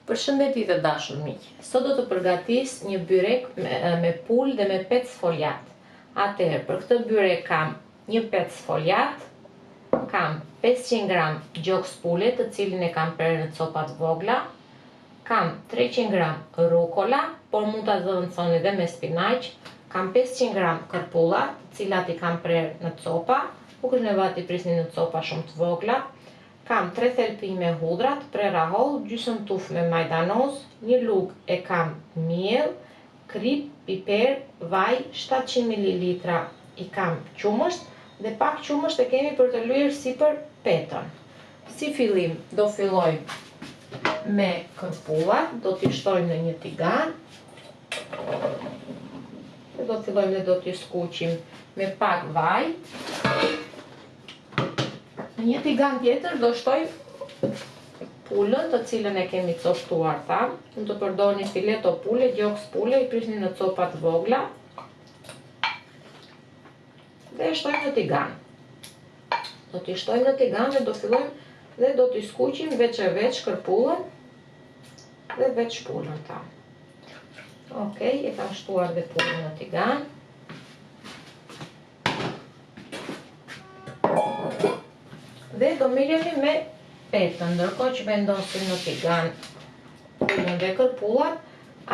Përshëndetje të dashur miq. Sot do të përgatis një byrek me pulë dhe me pec foliat. Atëherë, për këtë byrek kam një pec foliat, kam 500 gram gjoks pule, të cilin e kam prerë në copa të vogla, kam 300 gram rukola, por mund ta zëvendësoni dhe me spinaq, kam 500 gram kërpulla, të cilat i kam prerë në copa, nuk është nevojë t'i prisni në copa shumë të vogla. Kam 3 thelpinj me hudra të prera holl, gjysmë tuf me majdanoz, një lug e kam miell, krip, piper, vaj, 700 ml i kam qumësht dhe pak qumësht e kemi për të lyer sipër petën. Si fillim do fillojmë me kërpullat, do t'i shtojmë në një tigan. Do fillojmë dhe do t'i skuqim me pak vaj. Në një tigan tjetër do shtojmë pulën, të cilën e kemi coptuar tham. Mund të përdorni fileto pule, gjoks pule, i prisni në copa të vogla. Dhe e shtojmë në tigan. Do t'i shtojmë në tigan dhe do fillojmë dhe do t'i skuqim veç e veç kërpullën dhe veç pulën tham. Okej, e kam shtuar dhe pulën në tigan. Dhe do miremi me petën, ndërkohë që vendosim në tigan pulën dhe kërpullat.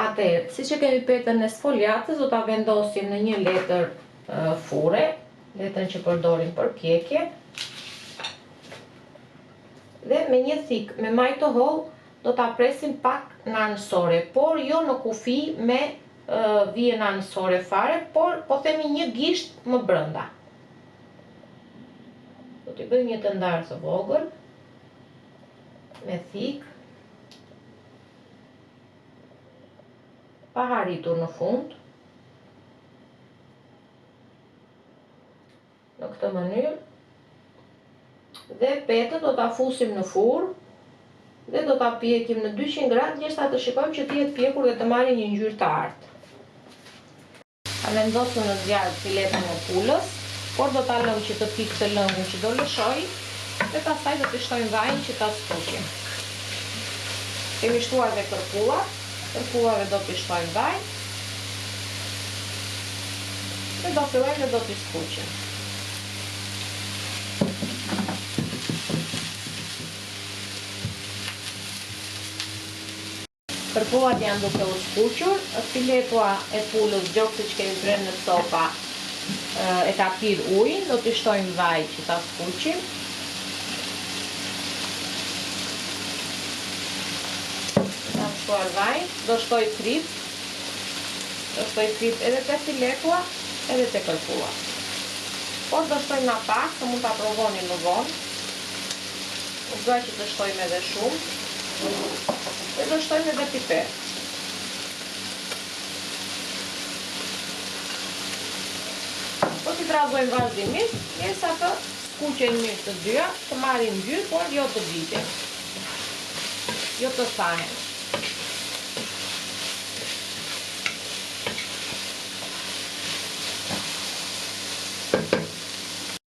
Atëherë, siç e kemi petën e sfoliatës, do ta vendosim në një letër fure, letrën që përdorim për pjekje. Dhe me një thik me maj të holl do ta presim pak në anësore, por jo në kufi me vije në anësore fare, por po themi një gisht më brenda. Do t'i bëjmë një të ndarë të vogël, me thik, pa haritur në fund. Në këtë mënyrë. Dhe petën do t'a fusim në furrë dhe do t'a pjekim në 200 gradë, derisa të shikojmë që t'i jetë pjekur dhe të marrë një ngjyrë të artë. Ta vendosëm në zjarr filetën e pulës, por do ta lëm që të pikë të lëngun që do lëshoj, dhe pastaj do t'i shtojmë vajin që ta skuqim. Kemi shtuar dhe kërpullave do t'i shtojmë vaj, dhe do fillojmë dhe do t'i skuqim. Kërpullat janë duke u skuqur, filetua e pulës, gjoksi që kemi prerë në copa, e ka pirë ujin, do t'i shtojmë vaj që ta skuqim. Ta shtuar vaj, do shtoj krip edhe te filetua edhe te kërpulla. Por do shtojmë na pak, se mund ta provoni më vonë. Nuk dua që të shtojmë edhe shumë. Dhe do shtojmë edhe piper. Do t'i trazojmë vazhdimisht, derisa të skuqen mirë të dyja, të marrin ngjyrë, por jo të viten. Jo të thahen.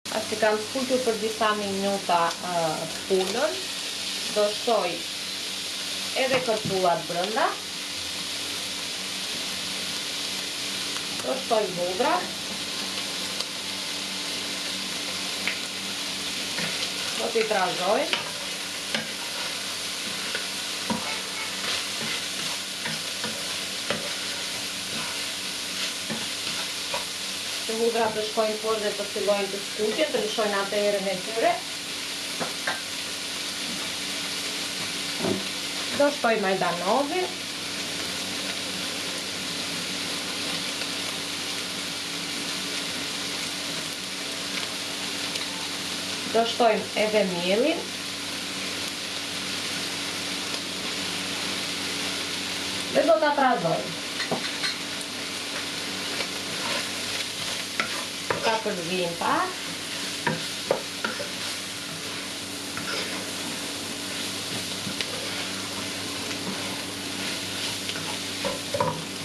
Pasi kam skuqur për disa minuta pulën, do shtoj edhe kërpullat brenda. Do shtoj hudrat. Do t'i trazojmë. Që hudrat të shkojnë fort dhe të fillojnë të skuqen, të lëshojnë atëherën e tyre. Do shtoj majdanozin. Do shtojmë edhe miellin. Dhe do ta trazojmë. Ta përzijmë pak.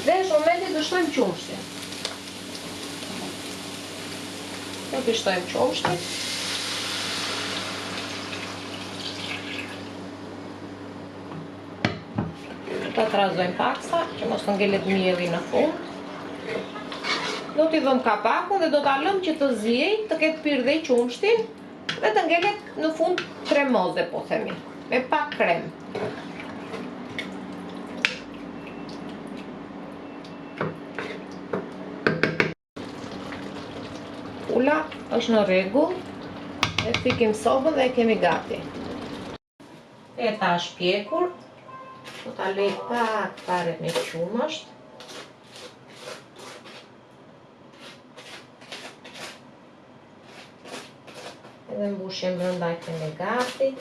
Dhe në momentin do shtojmë qumshtin. Do t'i shtojmë qumshtin. Ta trazojmë paksa, që mos të ngelet mielli në fund. Do t'i dhëm kapakun dhe do t'a lëm që të zjej, të ketë pirë dhe i qumshtin, dhe të ngelet në fund kremoze, po themi, me pak krem. Pula është në rregull, e fikim sobën dhe e kemi gati. Feta është pjekur, do t'a lej pak fare me qumësht. Edhe mbushjem brenda e kemi gati.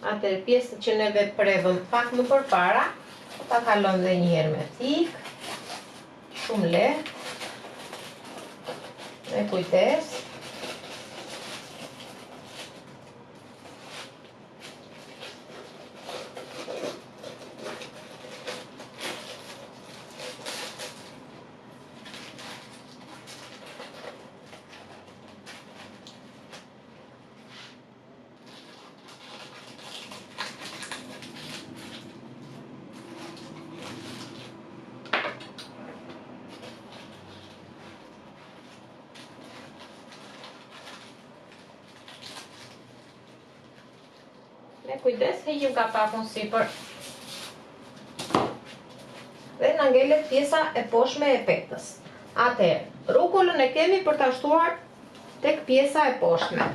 Atëherë pjesën që neve prevëm pak më përpara, ta kalojmë dhe një herë me thik, shumë lehtë, me kujdes. Me kujdes heqim kapakun sipër. Dhe na ngelet pjesa e poshtme e petës. Atëherë, rukollën e kemi për ta shtuar tek pjesa e poshtme.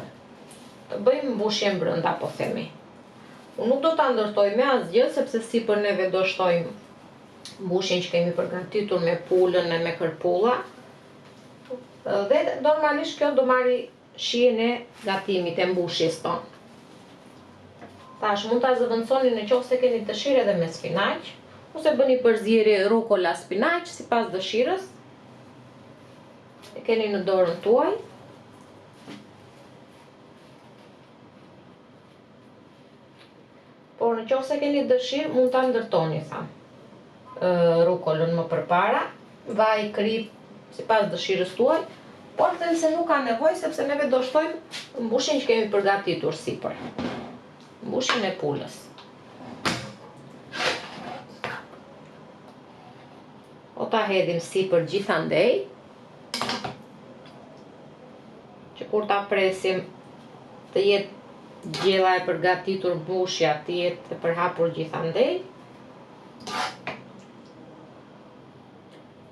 Të bëjmë mbushjen brenda, po themi. Unë nuk do ta ndërtoj me asgjë, sepse sipër neve do shtojmë mbushjen që kemi përgatitur me pulën e me kërpulla. Dhe normalisht kjo do marri shijen e gatimit e mbushjes tonë. Tash mund ta zëvendësoni në qoftë se keni dëshirë edhe me spinaq, ose bëni përzierje rukolla spinaq sipas dëshirës. E keni në dorën tuaj. Por në qoftë se keni dëshirë, mund ta ndërtoni rukollën më përpara, vaj, krip, sipas dëshirës tuaj, por them se nuk ka nevojë sepse neve do shtojmë mbushjen që kemi përgatitur sipër. Mbushjen e pulës. O ta hedhim sipër gjithandej, që kur ta presim të jetë gjella e përgatitur mbushja, të jetë e përhapur gjithandej.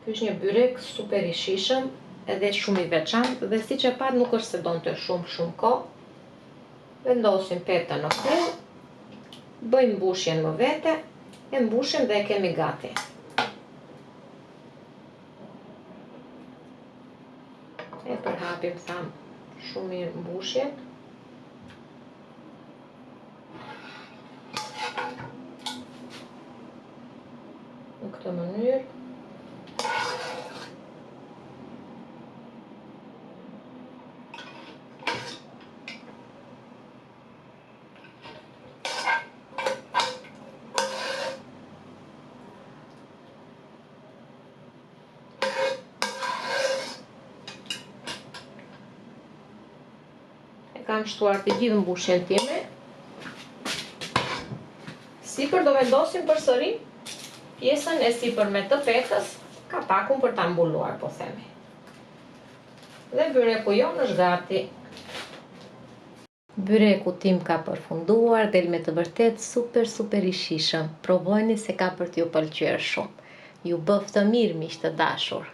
Ky është një byrek super i shijshëm, edhe shumë i veçantë, dhe siç e pat nuk është se donte shumë kohë. Vendosim petën në fund, bëjmë mbushjen më vete, e mbushim dhe e kemi gati. E përhapim shumë mirë mbushjen. Në këtë mënyrë. Kam shtuar të gjithë mbushjen time. Sipër do vendosim përsëri pjesën e sipërme të petës, kapakun për ta mbuluar, po themi. Dhe byreku jon është gati. Byreku tim ka përfunduar, del me të vërtet super i shijshëm. Provojeni se ka për t'ju pëlqyer shumë. Ju bëf të mirë, miq të dashur.